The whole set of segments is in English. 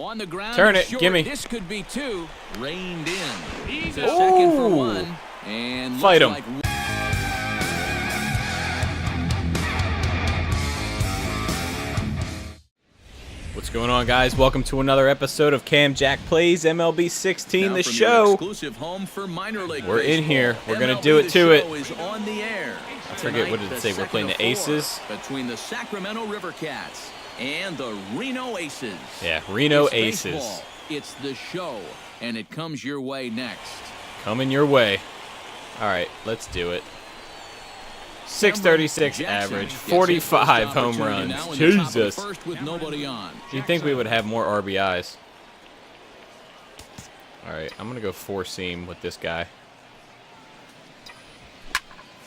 On the ground. Turn it. Short. Gimme. This could be two. Reined in. He's a second for one. And fight him. like What's going on, guys? Welcome to another episode of Cam Jack Plays MLB 16, the show. Exclusive home for minor league We're in baseball. here. We're going to MLB do it to it. Is on the air. I forget, what did it say? We're playing the Aces? Between the Sacramento River Cats and the Reno Aces. Yeah, Reno It's Aces. baseball. It's the show, and it comes your way next. Coming your way. All right, let's do it. 636 average, 45 home runs. Jesus. You'd think we would have more RBIs. All right, I'm going to go four-seam with this guy.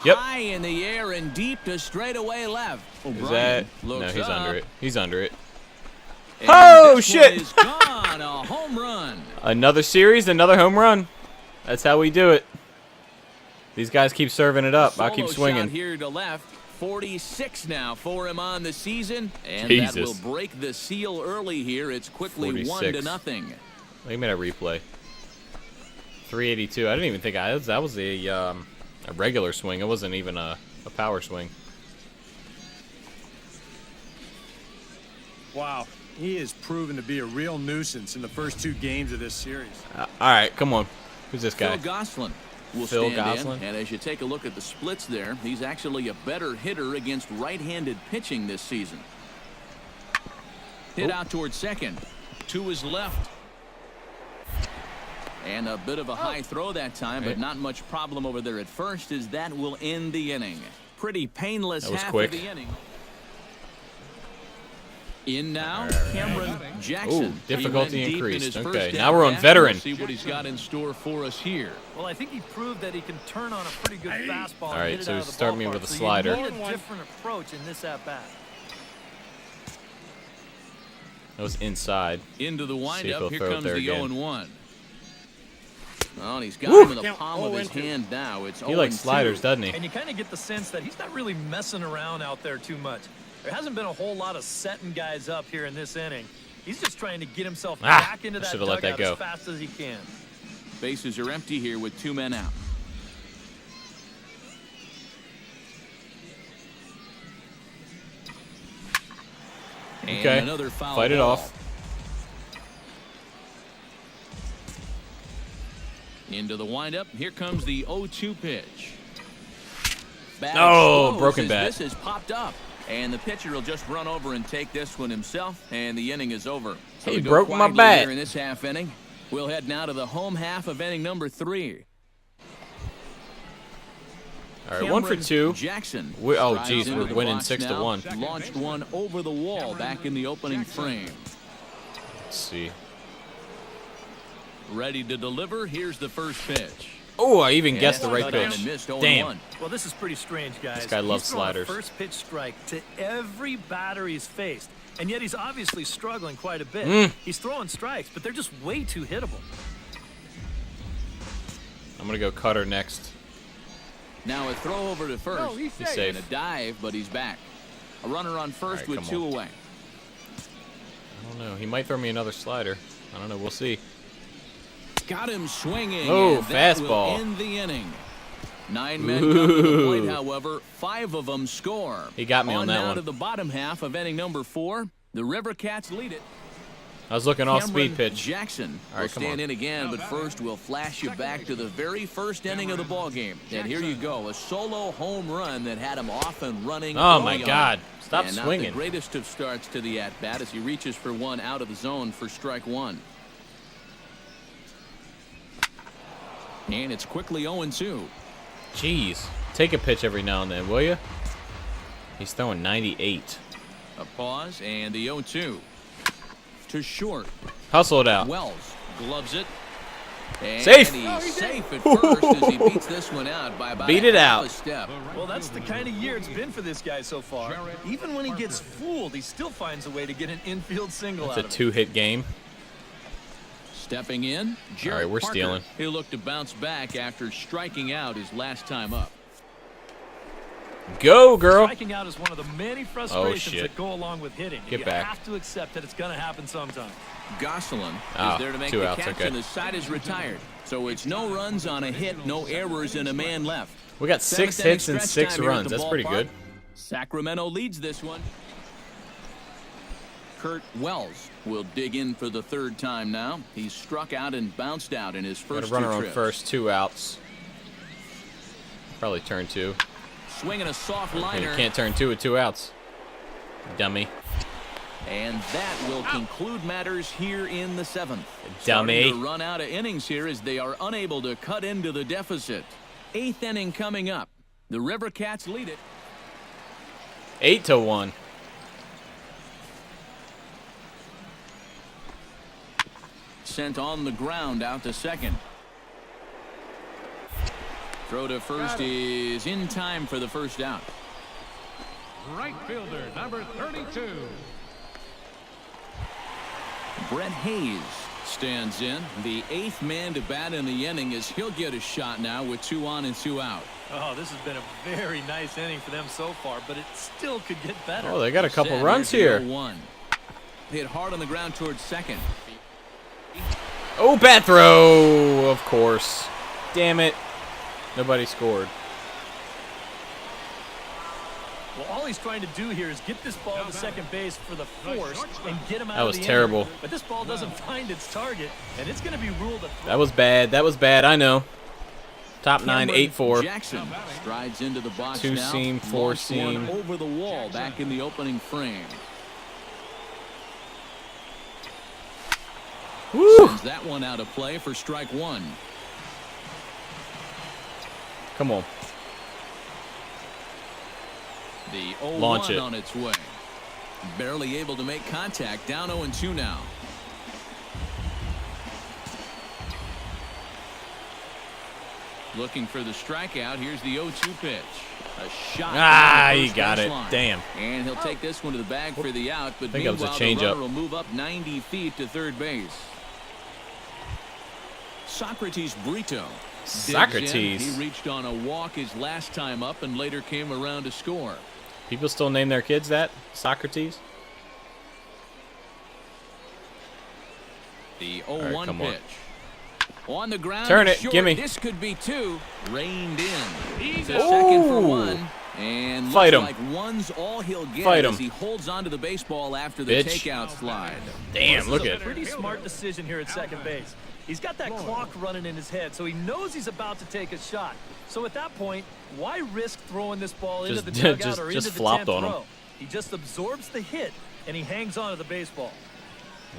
Yep. High in the air and deep to straightaway left. Is that? No, he's under it. He's under it. And oh, shit. Is gone. A home run. Another series, another home run. That's how we do it. These guys keep serving it up. I keep swinging. Shot here to left. 46 now for him on the season, and Jesus. that will break the seal early here. It's quickly 46. 1-0. Look at that replay. 382. I didn't even think that was a regular swing. It wasn't even a power swing. Wow, he has proven to be a real nuisance in the first two games of this series. All right, come on. Who's this guy? Phil Gosselin will Phil stand Gosselin? in, and as you take a look at the splits there, he's actually a better hitter against right-handed pitching this season. Hit out towards second. To his left. And a bit of a high throw that time, but not much problem over there at first, as that will end the inning. Pretty painless half of the inning. In now, Cameron Jackson. Ooh, difficulty He went increased. deep in his Okay, first now we're on at-bat. veteran. We'll see what he's got in store for us here. Well, I think he proved that he can turn on a pretty good fastball. All right, and hit so it out he's of the starting me ballpark. with a So slider. You need a different approach in this at-bat. That was inside. Into the See if windup. he'll Here throw it comes there the again. 0-1. Oh, and he's got Woo! him in the palm of his hand now. It's He likes 0-2. sliders, doesn't he? And you kind of get the sense that he's not really messing around out there too much. There hasn't been a whole lot of setting guys up here in this inning. He's just trying to get himself back into that should've let that dugout go. as fast as he can. Bases are empty here with 2 men out. And Okay, another foul fight it ball. off. Into the windup. Here comes the 0-2 pitch. Bat Oh, explodes broken as bat. This is popped up. And the pitcher will just run over and take this one himself, and the inning is over. So He we go broke my quietly bat. here in this half inning. We'll head now to the home half of inning number 3. All right, 1 for 2. Jackson. Oh, strides geez, into we're the winning box 6-1. now. Launched one over the wall back in the opening frame. Let's see. Ready to deliver. Here's the first pitch. Oh, I even guessed the And right cut down pitch. and missed 0-1. Damn. Well, this is pretty strange, guys. This guy loves He's thrown a sliders. first pitch strike to every batter he's faced, and yet he's obviously struggling quite a bit. He's throwing strikes, but they're just way too hittable. I'm going to go cutter next. Now a throw over to first. He's safe. And a dive, but he's back. A runner on first All right, with come 2 on. away. I don't know. He might throw me another slider. I don't know. We'll see. Got him swinging. Oh, and that fastball. will end the inning. 9 men come to the plate, however. 5 of them score. He got me on that now one. to the bottom half of inning number 4. The River Cats lead it. I was looking off Cameron speed pitch. Jackson All will right, come stand on. in again, but first we'll flash you back to the very first inning of the ball game. And here you go, a solo home run that had him off and running. Oh, my early on. God. Stop and swinging. Not the greatest of starts to the at-bat as he reaches for one out of the zone for strike 1. And it's quickly 0-2. Jeez. Take a pitch every now and then, will you? He's throwing 98. A pause and the 0-2. To short. Hustle it out. Wells gloves it. And Safe. he's safe at first as he beats this one out by about Beat it half out. a step. Well, that's the kind of year it's been for this guy so far. Even when he gets fooled, he still finds a way to get an infield single It's out a of it. 2-hit game. Stepping in, Jarrett All right, we're Parker. stealing. He'll look to bounce back after striking out his last time up. Go, girl. Striking out is one of the many frustrations shit. that go along with hitting. Get you back. have to accept that it's going to happen sometime. Gosselin Oh, is there to make 2 the outs, catch, okay. and the side is retired. So it's no runs on a hit, no errors, and a man left. We got 6 Seventh inning hits and stretch 6 time here at runs. the That's pretty ballpark. good. Sacramento leads this one. Kurt Wells will dig in for the 3rd time now. He's struck out and bounced out in his Got first a runner 2 on trips. first, 2 outs. Probably turn 2. Swinging a soft You liner. can't turn 2 with 2 outs. Dummy. And that will conclude matters here in the 7th. Dummy. Starting to run out of innings here as they are unable to cut into the deficit. 8th inning coming up. The River Cats lead it. 8-1. Sent on the ground out to second. Throw to first is in time for the first out. Right fielder, number 32. Brett Hayes stands in. The 8th man to bat in the inning as he'll get a shot now with 2 on and 2 out. Oh, this has been a very nice inning for them so far, but it still could get better. Oh, they got a couple Set, runs here's here. the 0-1. Hit hard on the ground towards second. Oh, bad throw. Of course. Damn it. Nobody scored. Well, all he's trying to do here is get this ball to second base for the force and get him out That of was the terrible. inning. But this ball doesn't find its target, and it's going to be ruled a throw. That was bad. That was bad. I know. Top 9, Cameron 8-4. Jackson strides into the box 2 now. seam, 4 Lost one seam. over the wall back in the opening frame. Woo! Sends that one out of play for strike 1. Come on. The Launch 0-1 it. on its way. Barely able to make contact. Down 0-2 now. Looking for the strikeout. Here's the 0-2 pitch. A shot. Ah, down the he first got base it. line. Damn. And he'll take this one to the bag for the out. But think that was a meanwhile, the changeup. runner will move up 90 feet to third base. Socrates Brito. digs in. Socrates. He reached on a walk his last time up and later came around to score. People still name their kids that? Socrates? The right, 0-1 come on. pitch. On the ground. Turn it. Short. Gimme. This could be 2. Reined in. To Ooh. second for 1. And Fight looks him. like one's all he'll get Fight as him. he holds onto the baseball after the Bitch. takeout slide. Damn, look This is at a pretty smart decision here at second base. He's got that clock running in his head, so he knows he's about to take a shot. So at that point, why risk throwing this ball into Just- the dugout just- or just into the flopped 10th on him. row? He just absorbs the hit, and he hangs on to the baseball.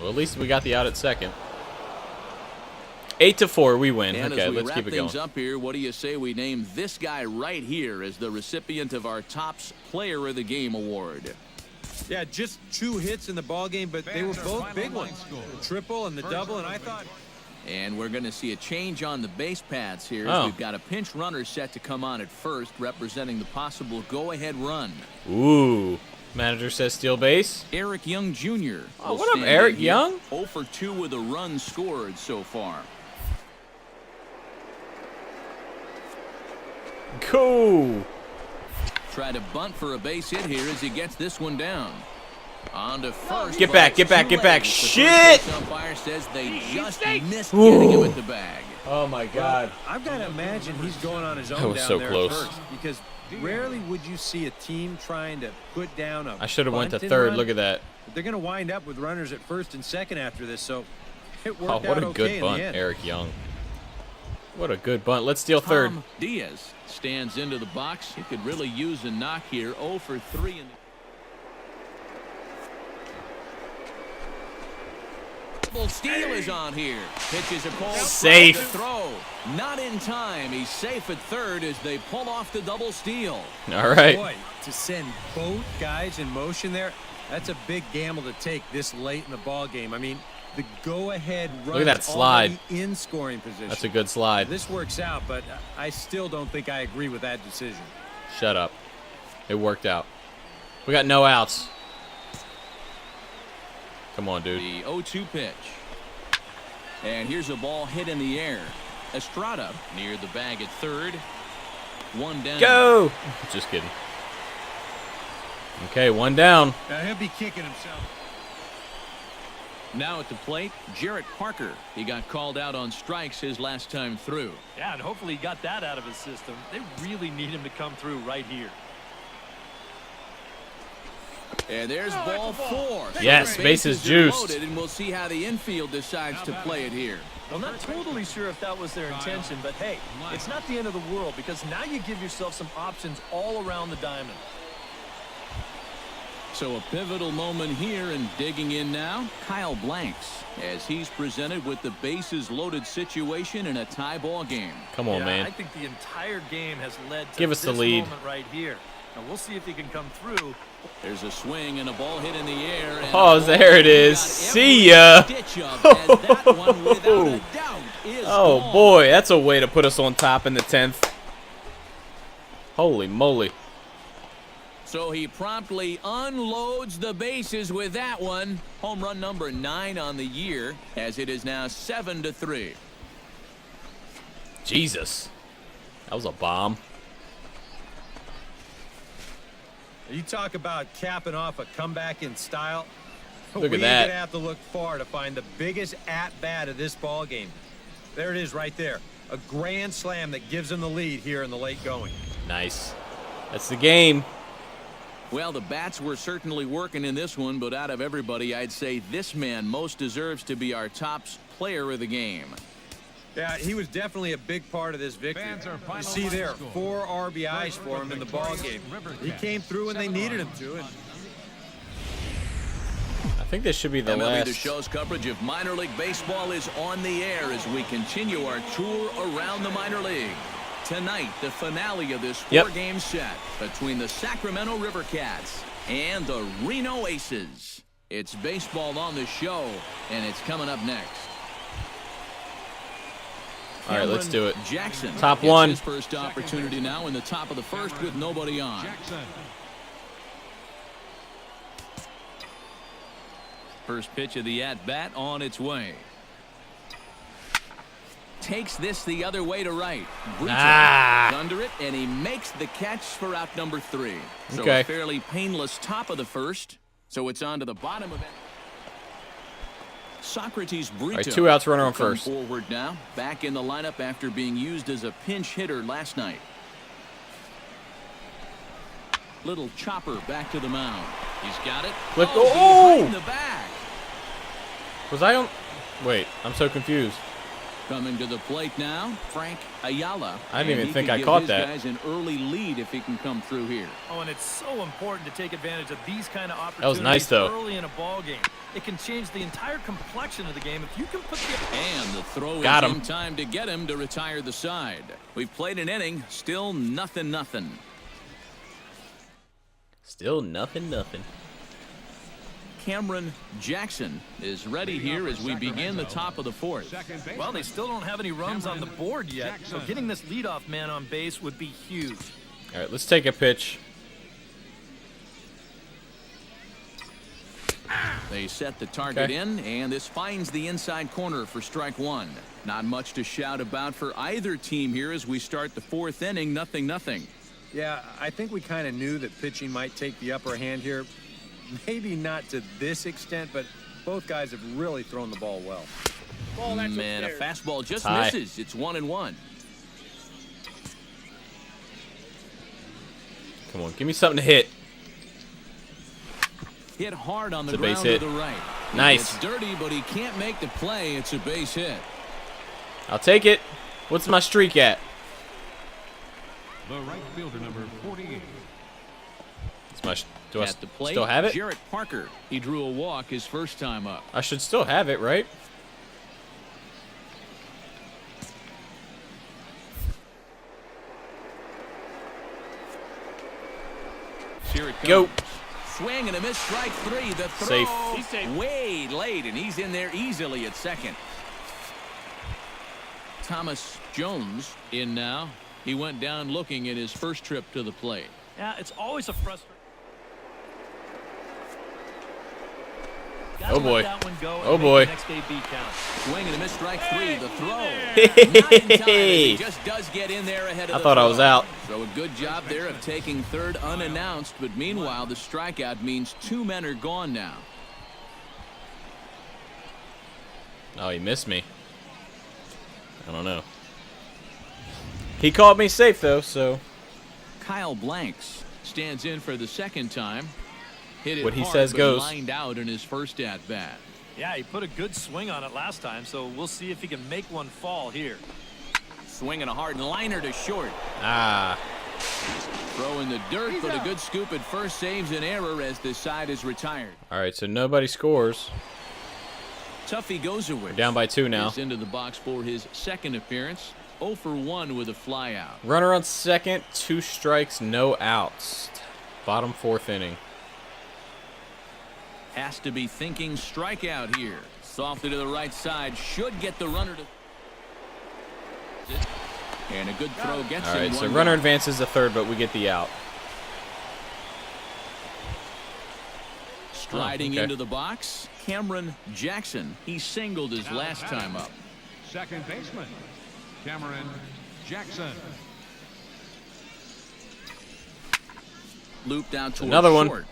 Well, at least we got the out at second. 8-4, we win. And Okay, as we let's wrap keep it things going. up here, what do you say we name this guy right here as the recipient of our Topps Player of the Game award? Yeah, just 2 hits in the ball game, but they were both big ones. The triple and the double, and I thought... And we're going to see a change on the base paths here. As Oh. We've got a pinch runner set to come on at first, representing the possible go-ahead run. Ooh. Manager says steal base. Eric Young Jr. Oh, will what up, stand Eric in here. Young? 0 for 2 with a run scored so far. Cool. Try to bunt for a base hit here as he gets this one down. On to first. Get but back, it's get back, too get back. late. The first Shit! base umpire says they just missed Ooh. getting him at the bag. Oh, my God. I've got to imagine he's going on his own That was down so there close. at first, because rarely would you see a team trying to put down a I should have went to bunt and third. run. Look at that. But they're going to wind up with runners at first and second after this, so it worked Oh, what out a okay good in bunt, the end. Eric Young. What a good bunt. Let's steal third. Tom Diaz stands into the box. He could really use a knock here. 0 for 3 in the double steal is on here. Pitches a ball. Safe. To throw. Not in time. He's safe at third as they pull off the double steal. All right. Boy, to send both guys in motion there, that's a big gamble to take this late in the ball game. I mean, the go-ahead run at that slide. in scoring position. That's a good slide. This works out, but I still don't think I agree with that decision. Shut up. It worked out. We got no outs. Come on, dude. The 0-2 pitch. And here's a ball hit in the air. Estrada near the bag at third. One down. Go! Just kidding. Okay, one down. Now he'll be kicking himself. Now at the plate, Jarrett Parker. He got called out on strikes his last time through. Yeah, and hopefully he got that out of his system. They really need him to come through right here. And there's ball 4. Yes, So the bases are juiced. loaded, and we'll see how the infield decides to play it here. I'm not totally sure if that was their intention, but hey, it's not the end of the world because now you give yourself some options all around the diamond. So a pivotal moment here, and digging in now, Kyle Blanks, as he's presented with the bases loaded situation in a tie ball game. Come on, man. I think the entire game has led to Give us the this lead. moment right here. Now we'll see if he can come through. There's a swing and a ball hit in the air. And Oh, there it is. See ya. Oh, boy. That's a way to put us on top in the 10th. Holy moly. So he promptly unloads the bases with that one. Home run number 9 on the year, as it is now 7-3. Jesus. That was a bomb. You talk about capping off a comeback in style. Look at We're that. gonna have to look far to find the biggest at-bat of this ball game. There it is right there. A grand slam that gives them the lead here in the late going. Nice. That's the game. Well, the bats were certainly working in this one, but out of everybody, I'd say this man most deserves to be our top player of the game. Yeah, he was definitely a big part of this victory. You see there, 4 RBIs for him in the ball game. He came through when they needed him to. And I think this should be the MLB The last. Show's coverage of minor league baseball is on the air as we continue our tour around the minor league. Tonight, the finale of this 4-game set between the Sacramento River Cats and the Reno Aces. It's baseball on the show, and it's coming up next. All right, let's do it. Jackson Top gets one. his first opportunity now in the top of the first with nobody on. First pitch of the at-bat on its way. Takes this the other way to right. Brito is under it, and he makes the catch for out number 3. So Okay. a fairly painless top of the first. So it's on to the bottom of it. Socrates Brito. All right, 2 outs, runner on will come first. forward now, back in the lineup after being used as a pinch hitter last night. Little chopper back to the mound. He's got it. Flip. Behind the back. Was I on? Wait, I'm so confused. Coming to the plate now, Frank Ayala. I didn't even And he think can I give caught his that. guys an early lead if he can come through here. Oh, and it's so important to take advantage of these kind of opportunities That was nice, though. early in a ball game. It can change the entire complexion of the game if you can put the... And the throw Got is him. in time to get him to retire the side. We've played an inning, still nothing. Still nothing. Cameron Jackson is ready here as we begin the top of the 4th. Well, they still don't have any runs on the board yet, so getting this leadoff man on base would be huge. All right, let's take a pitch. They set the target Okay. in, and this finds the inside corner for strike 1. Not much to shout about for either team here as we start the 4th inning, 0-0. yeah, I think we kind of knew that pitching might take the upper hand here. Maybe not to this extent, but both guys have really thrown the ball well. Man, a fastball just Tie. misses. It's 1-1. Come on, give me something to hit. Hit hard on the It's a base ground hit. to the right. Nice. It's dirty, but he can't make the play. It's a base hit. I'll take it. What's my streak at? The right fielder, number 48. It's my. Do I At the plate, still have it? Jarrett Parker. He drew a walk his first time up. I should still have it, right? Here it comes. Go. Swing and a miss, strike 3. The throw Safe. He's safe. way late, and he's in there easily at second. Thomas Jones in now. He went down looking at his first trip to the plate. Yeah, it's always a frustrating... Gotta Oh, boy. let that one go Oh, and boy. make the next AB count. Swing and a miss, strike three. The throw. Not in time, as he just does get in there ahead of I the thought I throw. was out. So a good job there of taking third unannounced, but meanwhile the strikeout means 2 men are gone now. Oh, he missed me. I don't know. He called me safe, though, so... Kyle Blanks stands in for the second time. Hit it What he hard, says but goes. lined out in his first at bat. Yeah, he put a good swing on it last time, so we'll see if he can make one fall here. Swinging a hard liner to short. Ah. Throw in the dirt, but a good scoop at first saves an error as this side is retired. All right, so nobody scores. Tuffy Gozowicz We're down by 2 now. is into the box for his second appearance. 0 for 1 with a flyout. Runner on second, 2 strikes, no outs. Bottom 4th inning. Has to be thinking strikeout here. Softly to the right side. Should get the runner to... And a good throw gets All him right, so one runner down. advances to third, but we get the out. Striding okay. into the box, Cameron Jackson. He singled his last time up. Second baseman, Cameron Jackson. Looped out towards Another one. short.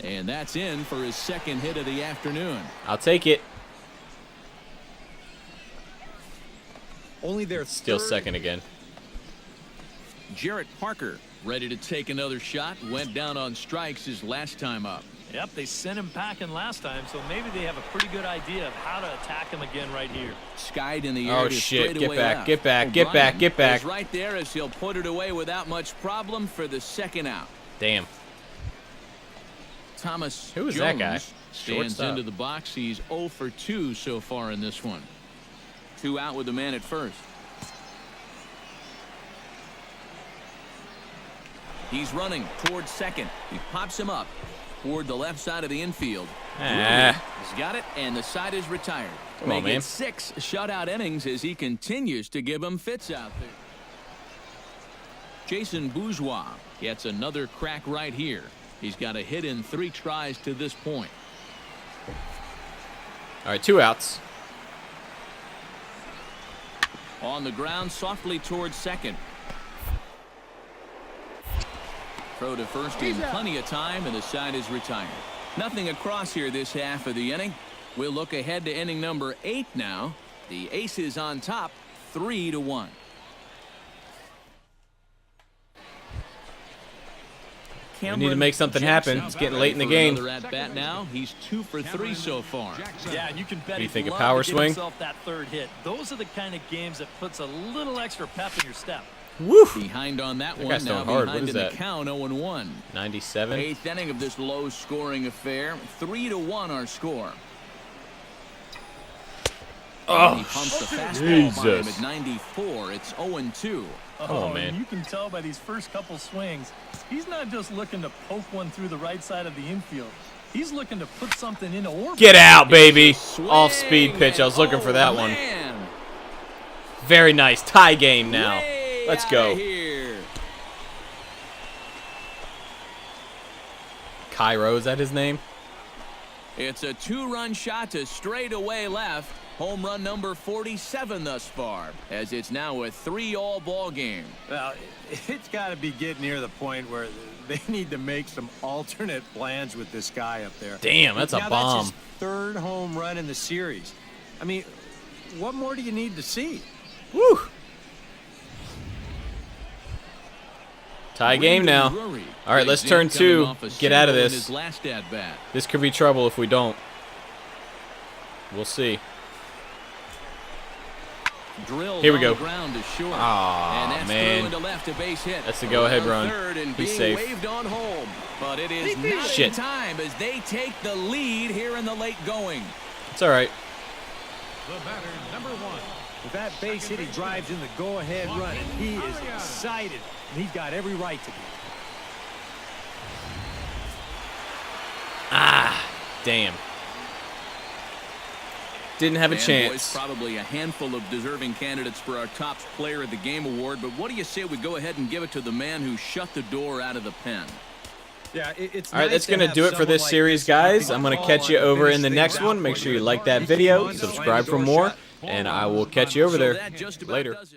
And that's in for his second hit of the afternoon. I'll take it. Only their Still third second again. Jarrett Parker ready to take another shot. Went down on strikes his last time up. Yep, they sent him packing last time, so maybe they have a pretty good idea of how to attack him again right here. Skied in the air. Oh, to shit. Get straightaway back, left. get back, get O'Brien back, get back. is right there as he'll put it away without much problem for the second out. Damn. Thomas Who is Jones that guy? stands Shortstop. into the box. He's 0 for 2 so far in this one. 2 out with the man at first. He's running towards second. He pops him up toward the left side of the infield. Ah. He's got it, and the side is retired. Come on, Making man. 6 shutout innings as he continues to give him fits out there. Jason Bourgeois gets another crack right here. He's got a hit in 3 tries to this point. All right, 2 outs. On the ground, softly towards second. Throw to first in plenty of time, and the side is retired. Nothing across here this half of the inning. We'll look ahead to inning number 8 now. The Aces on top, 3-1. We need to make something happen. It's getting late in the game. Another at bat now. He's 2 for 3 so far. Yeah, and you can bet you he'd think, a love power to give swing? himself that third hit. Those are the kind of games that puts a little extra pep in your step. Woo! Behind on that That one, guy's now throwing hard. behind What is in that? the count, 0-1. 97. 8th inning of this low-scoring affair. 3-1 our score. Oh, He pumps the fastball by him Jesus. at 94. It's 0-2. Come on, man. You can tell by these first couple swings, he's not just looking to poke one through the right side of the infield. He's looking to put something into orbit. Get out, baby. Swing, Off-speed pitch. I was looking and for that oh, one. man. Very nice. Tie game now. Way Let's outta go. Here. Cairo, is that his name? It's a 2-run shot to straightaway left. Home run number 47 thus far, as it's now a 3-all ball game. Well, it's got to be getting near the point where they need to make some alternate plans with this guy up there. Damn, that's a Now, bomb. That's his 3rd home run in the series. I mean, what more do you need to see? Woo! Tie game now. Drury All right, let's digs turn in, coming 2. off a Get out of single in this. his last at bat. This could be trouble if we don't. We'll see. Drilled Here we on go. the ground to short. Aw, and that's man. through into left, a base hit. That's the go-ahead Around run. Third and He's being safe. waved on home, but it is not Shit. in time as they take the lead here in the late going. It's all right. The batter, number 1. With that base hit, he drives in the go-ahead run, and he is excited, and he's got every right to be. Damn. Didn't have a Boys, chance. probably a handful of deserving candidates for our top player of the game award, but what do you say we go ahead and give it to the man who shut the door out of the pen? Yeah, it's All right, nice that's to going to have do it for someone this like series, this who can guys. I'm going to call catch you on and over finish in the things next out one. for Make sure you. you like that He video, keeps on subscribe for finding more, shot. and I will catch you over So there that just about later. does it.